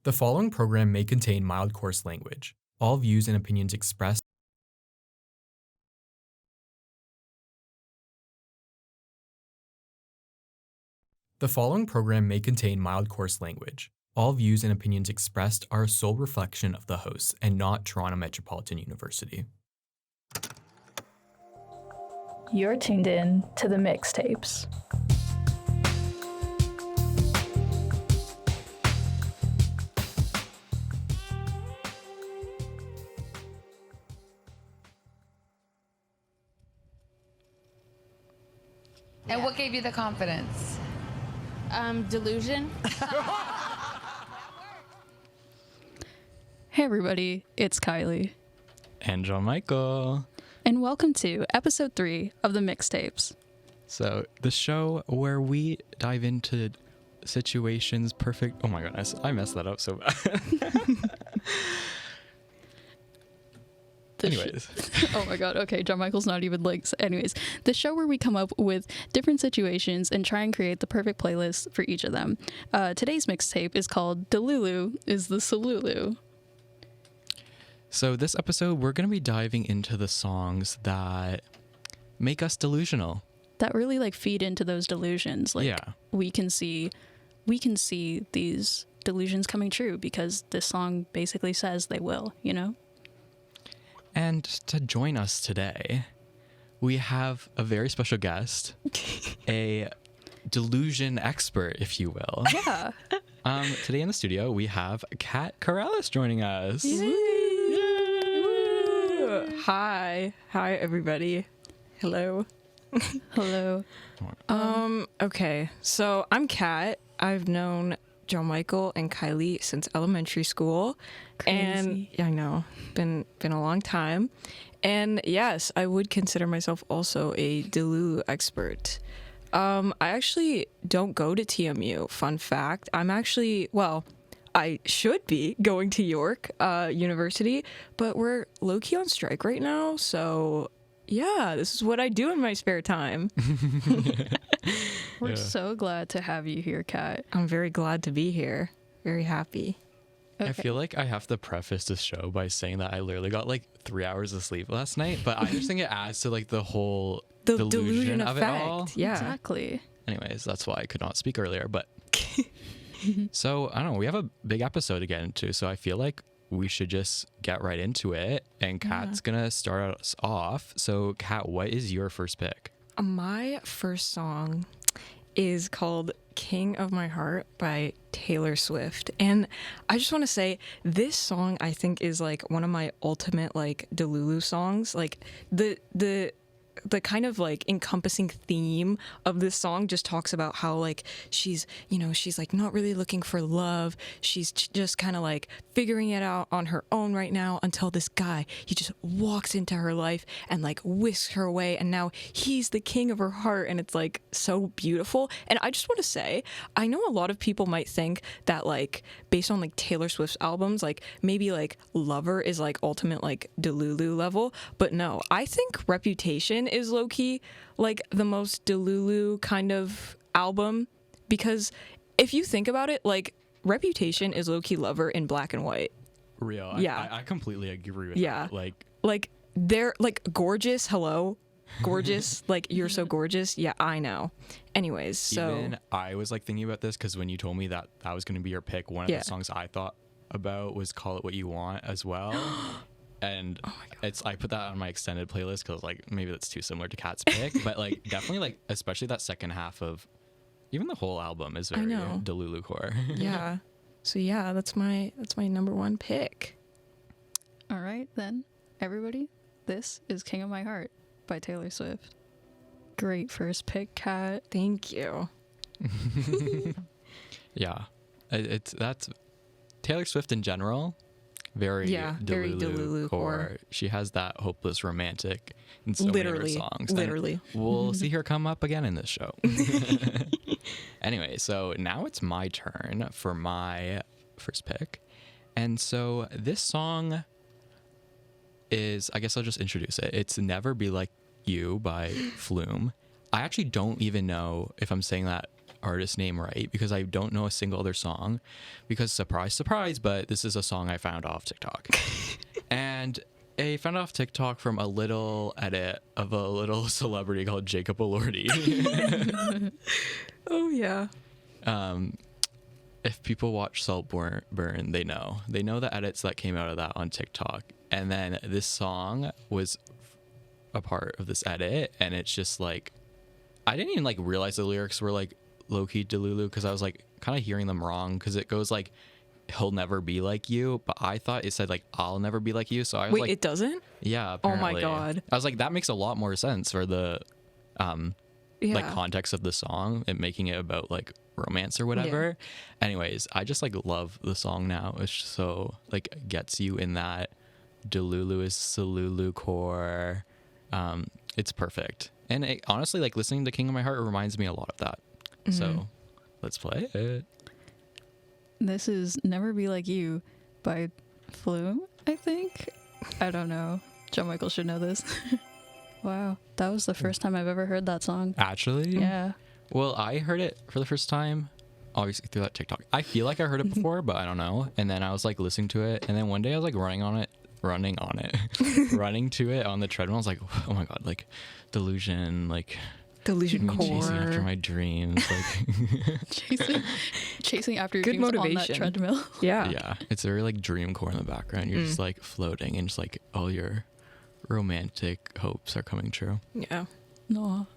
The following program may contain mild coarse language. All views and opinions expressed The following program may contain mild coarse language. All views and opinions expressed are a sole reflection of the hosts and not Toronto Metropolitan University. You're tuned in to the Mixtapes. And what gave you the confidence? Delusion. Hey everybody, it's Kaili. And John Michael. And welcome to episode 3 of the Mixtapes. So the show where we dive into situations perfect. Oh my goodness, I messed that up so bad. Anyways. Oh my god, okay, John Michael's not even anyways, the show where we come up with different situations and try and create the perfect playlist for each of them. Today's mixtape is called Delulu is the Solulu. So this episode, we're going to be diving into the songs that make us delusional. That really feed into those delusions. Yeah. We can see these delusions coming true because this song basically says they will, you know? And to join us today, we have a very special guest, a delusion expert, if you will. Yeah. Today in the studio, we have Kat Corrales joining us. Yay! Hi everybody. Hello. Hello. Okay, so I'm Kat. I've known John Michael and Kaili since elementary school. Crazy. And yeah, I know, been a long time. And yes, I would consider myself also a Delulu expert. I actually don't go to TMU. Fun fact. I should be going to York University, but we're low-key on strike right now, so yeah, this is what I do in my spare time. We're so glad to have you here, Kat. I'm very glad to be here. Very happy. Okay. I feel like I have to preface this show by saying that I literally got 3 hours of sleep last night, but I just think it adds to the whole The delusion of effect. it all. Yeah. Exactly. Anyways, that's why I could not speak earlier, but so I don't know, we have a big episode to get into, so I feel like we should just get right into it, and Kat's gonna start us off. So Kat, what is your first pick? My first song is called King of My Heart by Taylor Swift. And I just want to say this song I think is one of my ultimate Delulu songs. The kind of encompassing theme of this song just talks about how she's not really looking for love. She's just kind of figuring it out on her own right now until this guy, he just walks into her life and whisks her away, and now he's the king of her heart, and it's so beautiful. And I just want to say, I know a lot of people might think that based on Taylor Swift's albums, maybe Lover is ultimate Delulu level, but no, I think Reputation is low-key the most Delulu kind of album, because if you think about it, Reputation is low-key Lover in black and white. Real. Yeah. I completely agree with Yeah. that. They're gorgeous. Hello, gorgeous. You're so gorgeous. Yeah, I know. Anyways, so Even I was thinking about this because when you told me that was going to be your pick, one of the songs I thought about was Call It What You Want as well. And I put that on my extended playlist because maybe that's too similar to Kat's pick, but definitely especially that second half of even the whole album is very Delulu core. yeah. So yeah, that's my number one pick. All right, then, everybody, this is King of My Heart by Taylor Swift. Great first pick, Kat. Thank you. Yeah, that's Taylor Swift in general. Very Delulu core. She has that hopeless romantic in so many of her songs. Literally. And we'll see her come up again in this show. Anyway, so now it's my turn for my first pick. And so this song is, I guess I'll just introduce it. It's Never Be Like You by Flume. I actually don't even know if I'm saying that artist name right because I don't know a single other song. Because surprise, surprise, but this is a song I found off TikTok. And I found off TikTok from a little edit of a little celebrity called Jacob Elordi. Oh yeah. If people watch Saltburn, they know the edits that came out of that on TikTok. And then this song was a part of this edit, and it's just like I didn't even like realize the lyrics were like low-key Delulu because I was like kind of hearing them wrong because it goes like he'll never be like you, but I thought it said like I'll never be like you. So I was Wait, like, it doesn't? Yeah, Oh apparently. my god. I was like, that makes a lot more sense for the like context of the song and making it about like romance or whatever. Anyways, I just like love the song now. It's just so like gets you in that Delulu is Solulu core. It's perfect. And it, honestly, like listening to King of My Heart reminds me a lot of that. So let's play it. This is Never Be Like You by Flume, I think. I don't know. John Michael should know this. Wow. That was the first time I've ever heard that song. Actually? Yeah. Well, I heard it for the first time, obviously through that TikTok. I feel like I heard it before, but I don't know. And then I was like listening to it. And then one day I was like running to it on the treadmill. I was like, oh my God, like delusion, like Delusion me core. chasing after my dreams. Like chasing after your Good dreams motivation. on that treadmill. Yeah. yeah, it's very like dream core in the background. You're just like floating and just like all your romantic hopes are coming true. Yeah. No.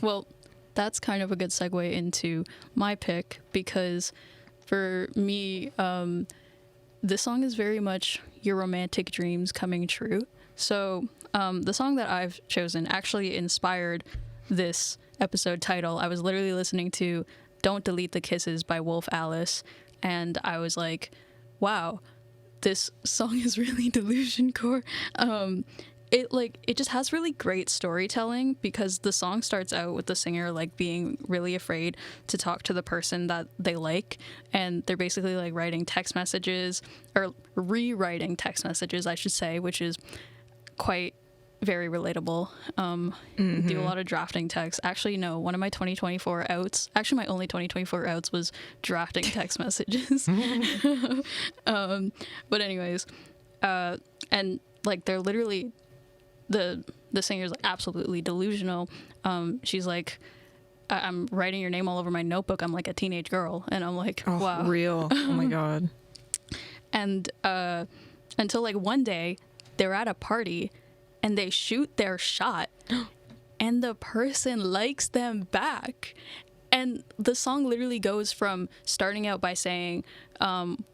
Well, that's kind of a good segue into my pick because for me, this song is very much your romantic dreams coming true. So the song that I've chosen actually inspired this episode title. I was literally listening to Don't Delete the Kisses by Wolf Alice, and I was like, wow, this song is really delusion core. It just has really great storytelling because the song starts out with the singer like being really afraid to talk to the person that they like, and they're basically like writing text messages or rewriting text messages, I should say, which is quite very relatable. Do a lot of drafting text. Actually, no, one of my 2024 outs, actually my only 2024 outs was drafting text messages. But anyways, and like they're literally the singer's like absolutely delusional. She's like, I'm writing your name all over my notebook. I'm like a teenage girl, and I'm like, wow, Real. Oh my god. And until like one day they're at a party and they shoot their shot and the person likes them back. And the song literally goes from starting out by saying,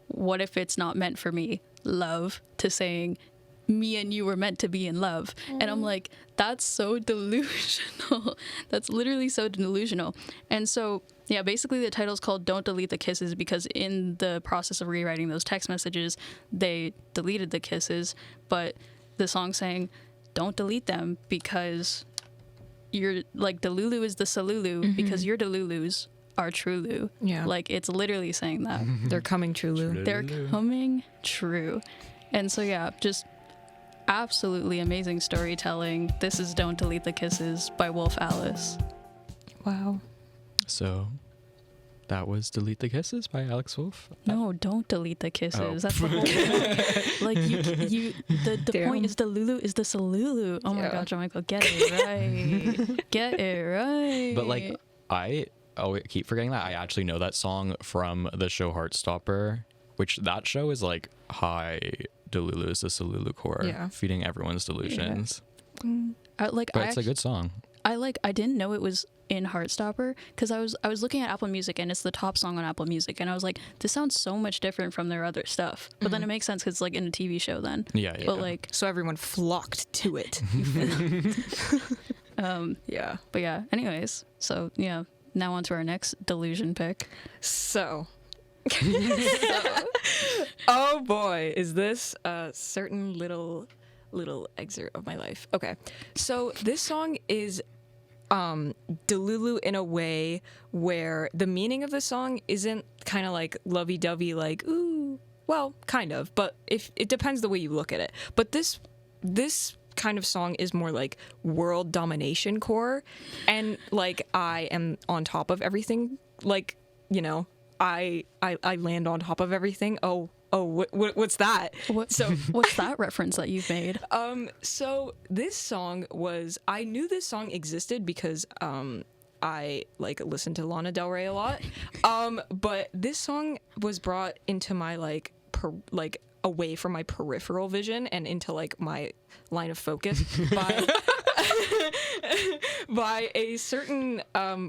what if it's not meant for me, love, to saying, me and you were meant to be in love. And I'm like, that's so delusional. That's literally so delusional. And so, yeah, basically the title's called Don't Delete the Kisses because in the process of rewriting those text messages, they deleted the kisses. But the song's saying, don't delete them because you're like Delulu is the Solulu because your Delulus are Trulu. Yeah. Like it's literally saying that. They're coming true, Lou. They're coming true. And so, yeah, just absolutely amazing storytelling. This is Don't Delete the Kisses by Wolf Alice. Wow. So that was Delete the Kisses by Alex Wolf. No, don't delete the kisses. Oh. That's the whole point. Like the point is Delulu is the Solulu. Oh my Yeah. god, John Michael, get it right. Get it right. But like I keep forgetting that I actually know that song from the show Heartstopper, which that show is like high Delulu is the Solulu core, feeding everyone's delusions. But it's a good song. I didn't know it was in Heartstopper because I was looking at Apple Music and it's the top song on Apple Music and I was like, this sounds so much different from their other stuff. But then it makes sense because it's like in a TV show then. Yeah. But like, So everyone flocked to it. Yeah. but yeah. Anyways, so yeah. Now on to our next delusion pick. So. Oh boy, is this a certain little excerpt of my life. Okay. So this song is Delulu in a way where the meaning of the song isn't kind of like lovey-dovey, like, ooh, well, kind of, but if it depends the way you look at it. But this kind of song is more like world domination core, and like I am on top of everything like, you know, I land on top of everything. What's that? So what's that reference that you've made? So this song was, I knew this song existed because I like listened to Lana Del Rey a lot. But this song was brought into my like away from my peripheral vision and into like my line of focus by by a certain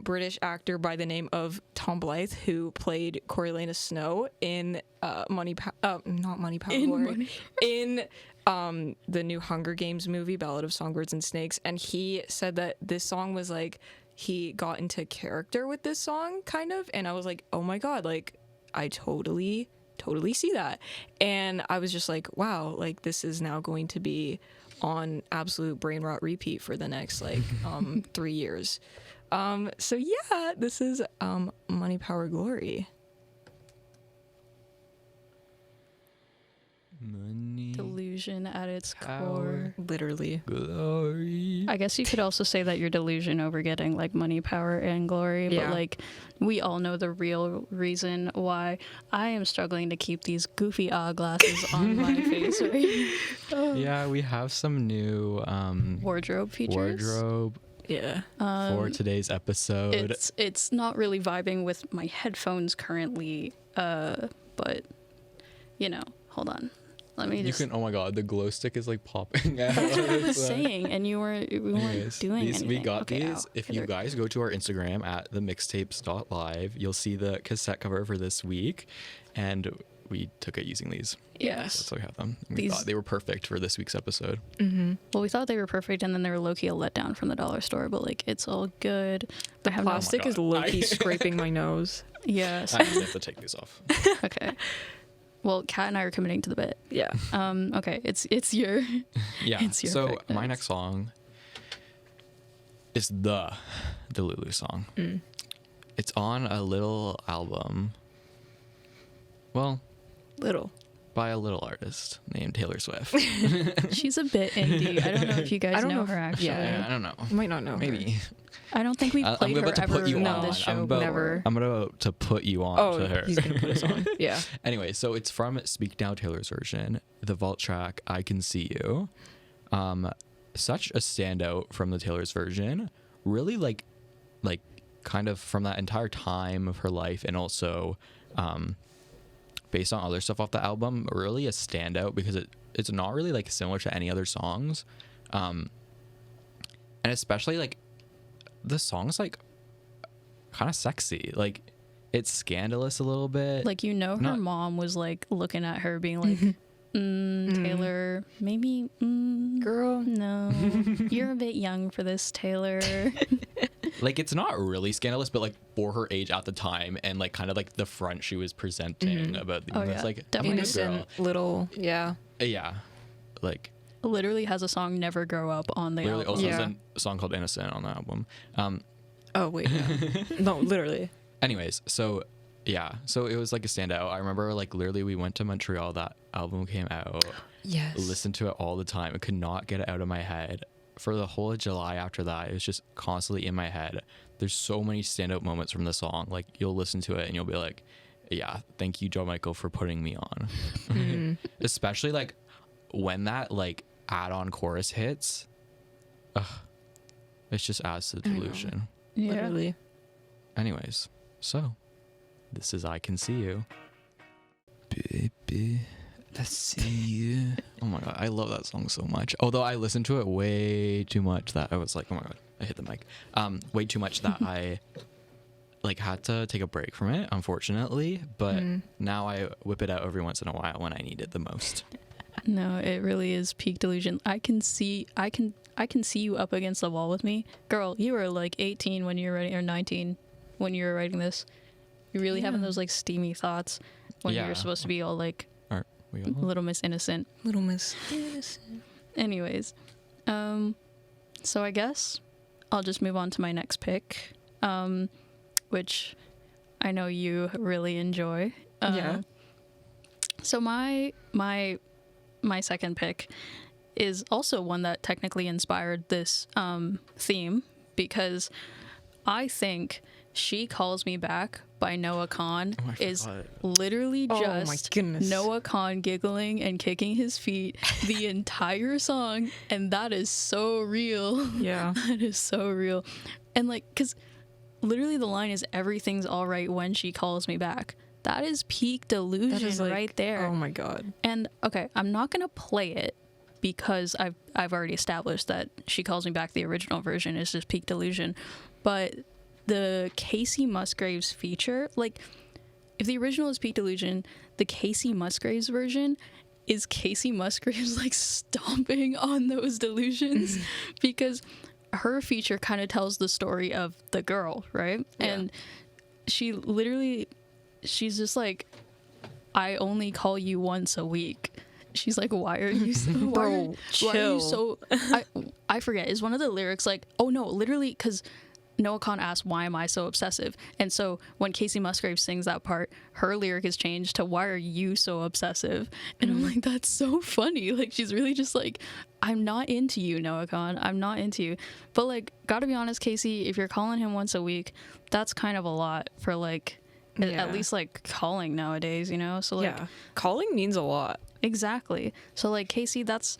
British actor by the name of Tom Blythe, who played Coriolanus Snow in not Money Power Glory, in the new Hunger Games movie, Ballad of Songbirds and Snakes. And he said that this song was like, he got into character with this song kind of, and I was like, oh my god, like I totally see that. And I was just like, wow, like this is now going to be on absolute brain rot repeat for the next like 3 years. So yeah, this is Money Power Glory. Money, Delusion at its power, core. Literally. glory. I guess you could also say that you're delusion over getting like money, power, and glory. Yeah. But like, we all know the real reason why I am struggling to keep these goofy glasses on my face right now. Yeah, we have some new Wardrobe features. Yeah. For today's episode. It's not really vibing with my headphones currently. But you know, hold on. Let me just. You can. Oh my god, the glow stick is like popping out. That's what I was saying, and we weren't doing anything. We got Okay, these. If you guys go to our Instagram at themixtapes.live, you'll see the cassette cover for this week, and we took it using these. Yes. That's why we have them. We thought they were perfect for this week's episode. Mm-hmm. Well, we thought they were perfect, and then they were low-key a letdown from the dollar store, but like it's all good. The plastic is low-key scraping my nose. Yes. I have to take these off. Okay. Well, Kat and I are committing to the bit. Yeah. Okay. It's your. Yeah. It's your so pick my next. next song is the Delulu song. Mm. It's on a little album. Well, Little. by a little artist named Taylor Swift. She's a bit indie. I don't know if you guys know her actually. yeah. I don't know. You might not know. Maybe. I don't think we've I'm played her about to ever put you on on. this show. Never. I'm about to put you on to her. He's gonna put us on. Yeah. Anyway, so it's from Speak Now Taylor's version, the vault track I Can See You. Such a standout from the Taylor's version. Really like kind of from that entire time of her life, and also based on other stuff off the album, really a standout because it's not really like similar to any other songs. And especially like the song's like kind of sexy. Like it's scandalous a little bit. Like, you know, her mom was like looking at her being like, Taylor, maybe, Girl. no, you're a bit young for this, Taylor. Like it's not really scandalous, but like for her age at the time, and like kind of like the front she was presenting about the Oh, it's yeah, like definitely. Innocent little. Yeah. yeah, like Literally has a song "Never Grow Up" on the literally album. also Yeah. has a song called Innocent on the album. Oh wait. Yeah. No, literally. Anyways, so yeah, so it was like a standout. I remember like literally we went to Montreal, that album came out, Yes. listened to it all the time. I could not get it out of my head. For the whole of July after that, it was just constantly in my head. There's so many standout moments from the song. Like you'll listen to it and you'll be like, yeah, thank you, John Michael, for putting me on. Especially like when that like add-on chorus hits, it just adds to the delusion. Yeah. Literally. Anyways, so this is I Can See You. Baby, I see you. Oh my god, I love that song so much. Although I listened to it way too much that I was like, oh my god, I hit the mic. Way too much that I like had to take a break from it, unfortunately. But now I whip it out every once in a while when I need it the most. No, it really is peak delusion. I can see you up against the wall with me. Girl, you were like 18 when you were writing, or 19 when you were writing this. You're really having those like steamy thoughts when Yeah. you're supposed to be all like Aren't we all? Little Miss Innocent. Little Miss Innocent. Anyways, so I guess I'll just move on to my next pick, which I know you really enjoy. Yeah. So my second pick is also one that technically inspired this theme, because I think She Calls Me Back by Noah Kahan is forgot. literally Oh my just goodness. Noah Kahan giggling and kicking his feet the entire song, and that is so real. Yeah. That is so real. And like, because literally the line is everything's all right when she calls me back. That is peak delusion That is like, right there. Oh my god. And okay, I'm not gonna play it because I've already established that She Calls Me Back, the original version, is just peak delusion. But the Casey Musgraves feature, like, if the original is peak delusion, the Casey Musgraves version is Casey Musgraves like stomping on those delusions because her feature kind of tells the story of the girl, right? Yeah. And she's just like, I only call you once a week. She's like, why are you so, why are you chill. so I forget, is one of the lyrics like, oh no, literally, because Noah Kahan asked, why am I so obsessive? And so when Casey Musgraves sings that part, her lyric is changed to, why are you so obsessive? And I'm like, that's so funny. Like, she's really just like, I'm not into you, Noah Kahan. I'm not into you. But like, gotta be honest, Casey, if you're calling him once a week, that's kind of a lot for like, at least like calling nowadays, you know? So like, Yeah. Calling means a lot. exactly. So like, Casey, that's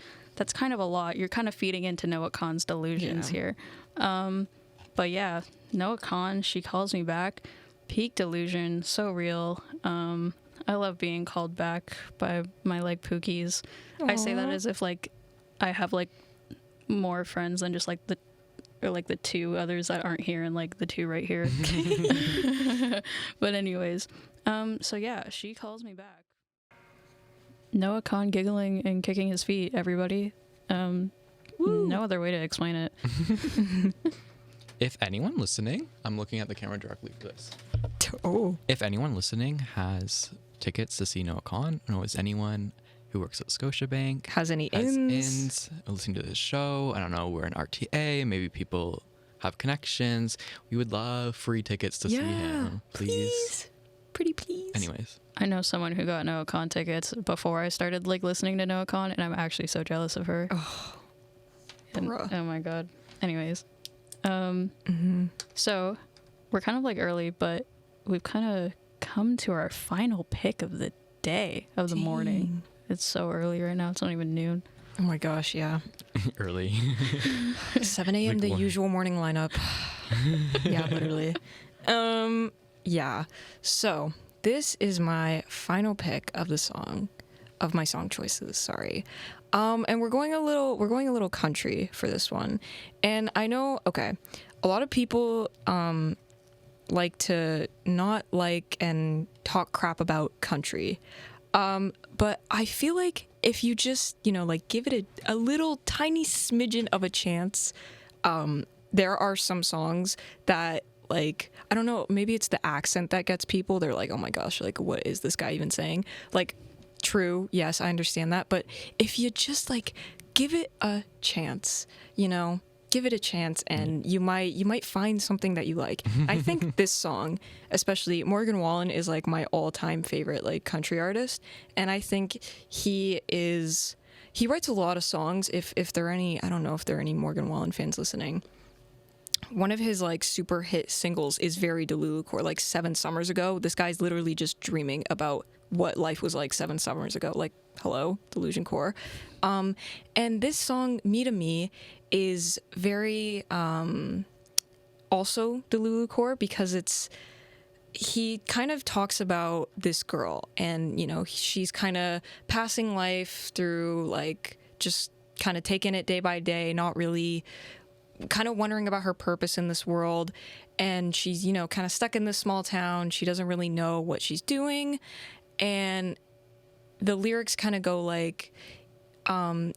kind of a lot. You're kind of feeding into Noah Kahan's delusions here. But yeah, Noah Kahan, She Calls Me Back, peak delusion, so real. I love being called back by my like Pookies. I say that as if like I have like more friends than just like the two others that aren't here and like the two right here. But anyways, so yeah, She Calls Me Back. Noah Kahan giggling and kicking his feet, everybody. No other way to explain it. If anyone listening, I'm looking at the camera directly for this. Oh. If anyone listening has tickets to see Noah Kahan, or knows anyone who works at Scotiabank, Has any has ins? listening to this show, I don't know, we're an RTA, maybe people have connections, we would love free tickets to see him. Please. Pretty please. Anyways. I know someone who got Noah Kahan tickets before I started like listening to Noah Kahan, and I'm actually so jealous of her. And, bruh. oh my god. Anyways, so we're kind of like early, but we've kind of come to our final pick of the day, of the morning. It's so early right now. It's not even noon. Oh my gosh, yeah. Early. 7 a.m. Like the what? usual morning lineup. Yeah, literally. Yeah. So this is my final pick of the song, of my song choices. Sorry. And we're going a little country for this one. And I know, okay, a lot of people like to not like and talk crap about country. But I feel like if you just, like give it a little tiny smidgen of a chance, there are some songs that, like, I don't know, maybe it's the accent that gets people. They're like, oh my gosh, like, what is this guy even saying? Like, true, yes, I understand that. But if you just, like, give it a chance, give it a chance, and you might find something that you like. I think this song, especially Morgan Wallen, is like my all-time favorite like country artist, and I think he writes a lot of songs. If there are any, I don't know if there are any Morgan Wallen fans listening. One of his like super hit singles is very Delulu core, like 7 summers ago. This guy's literally just dreaming about what life was like 7 summers ago. Like, hello, delusion core. And this song, Me to Me, is very also Delulu core because he kind of talks about this girl, and she's kind of passing life through like just kind of taking it day by day, not really kind of wondering about her purpose in this world, and she's kind of stuck in this small town. She doesn't really know what she's doing, and the lyrics kind of go like,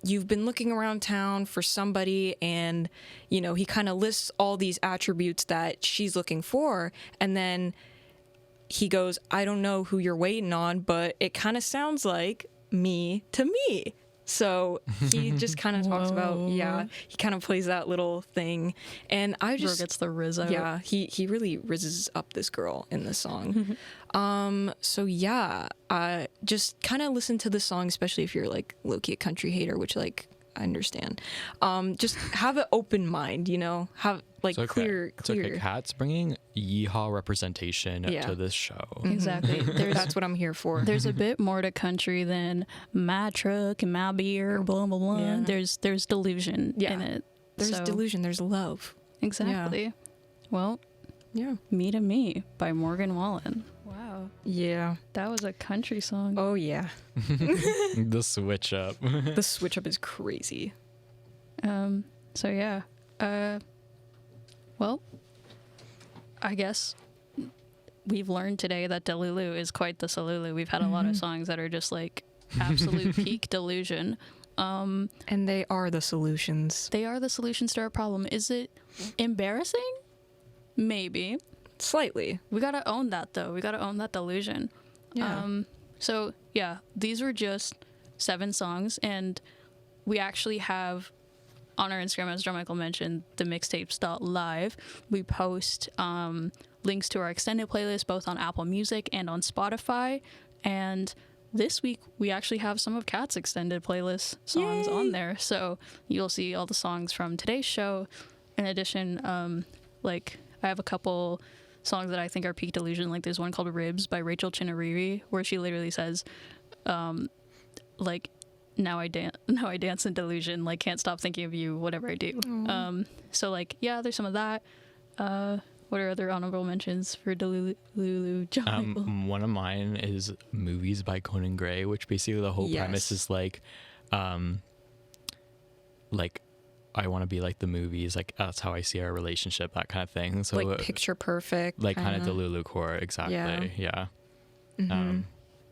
you've been looking around town for somebody, and he kind of lists all these attributes that she's looking for, and then he goes, I don't know who you're waiting on, but it kind of sounds like me to me. So he just kind of talks about, he kind of plays that little thing, and I just Bro gets the Riz out. Yeah, he really rizzes up this girl in this song. So yeah, just kind of listen to the song, especially if you're like low-key a country hater, which like I understand. Just have an open mind, like It's okay. clear. It's okay. Kat's bringing yeehaw representation Yeah. to this show. Exactly. That's what I'm here for. There's a bit more to country than my truck and my beer, blah blah blah. Yeah. There's delusion Yeah. in it. There's So- delusion. There's love. Exactly. Well, Yeah. Me to Me by Morgan Wallen. Wow. Yeah. That was a country song. Oh yeah. The switch up. The switch up is crazy. So yeah. Well, I guess we've learned today that Delulu is quite the Solulu. We've had a lot of songs that are just like absolute peak delusion. And they are the solutions. They are the solutions to our problem. Is it embarrassing? Maybe. Slightly. We gotta own that though. We gotta own that delusion. Yeah. So yeah, these were just 7 songs, and we actually have on our Instagram, as John Michael mentioned, the mixtapes.live. We post links to our extended playlist both on Apple Music and on Spotify. And this week we actually have some of Kat's extended playlist songs on there. So you'll see all the songs from today's show. In addition, like I have a couple songs that I think are peak delusion. Like there's one called Ribs by Rachel Chinariri, where she literally says, like, now I dance in delusion, like can't stop thinking of you, whatever I do. So like, yeah, there's some of that. What are other honorable mentions for Delulu, John Michael? One of mine is Movies by Conan Gray, which basically the whole premise is like I want to be like the movies, like that's how I see our relationship, that kind of thing. So like picture perfect. like kind of Delulu core, exactly. Yeah.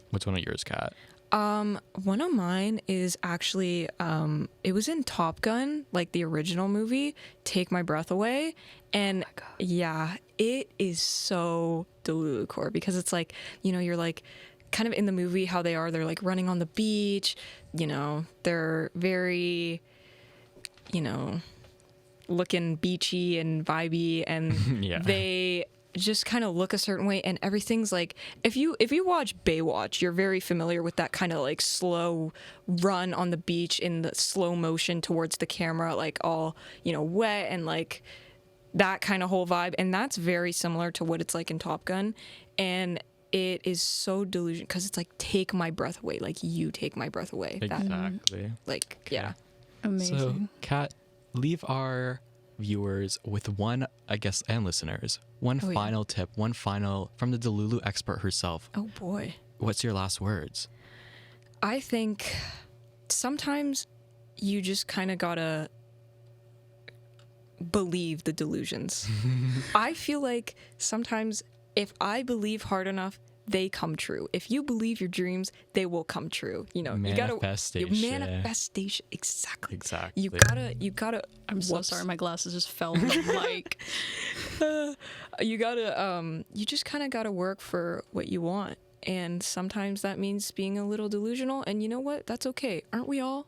What's one of yours, Kat? One of mine is actually it was in Top Gun, like the original movie, Take My Breath Away. And yeah, it is so Delulu core because it's like, you know, you're like kind of in the movie how they're like running on the beach, you know, they're very, you know, looking beachy and vibey, and they just kind of look a certain way, and everything's like, if you watch Baywatch, you're very familiar with that kind of like slow run on the beach in the slow motion towards the camera, like all, you know, wet and like that kind of whole vibe. And that's very similar to what it's like in Top Gun. And it is so delusion because it's like, take my breath away, like you take my breath away. Exactly. That, like, yeah. Amazing. So, Kat, leave our viewers with one, I guess, and listeners, one final tip, one final from the Delulu expert herself. Oh boy. What's your last words? I think sometimes you just kind of gotta believe the delusions. I feel like sometimes if I believe hard enough, they come true. If you believe your dreams, they will come true. You know, Manifestation. you gotta manifestation. Exactly. Exactly. You gotta. I'm so sorry, my glasses just fell on the mic. You just kind of gotta work for what you want, and sometimes that means being a little delusional. And you know what? That's okay. Aren't we all?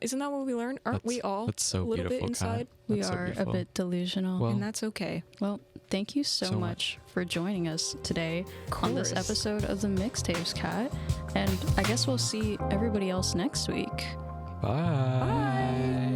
Isn't that what we learn? Aren't we all? That's so a little beautiful, bit inside. Kat. We That's so are a beautiful. bit delusional. Well, And that's okay. Well, thank you so much for joining us today on this course. episode of the Mixtapes, Kat. And I guess we'll see everybody else next week. Bye.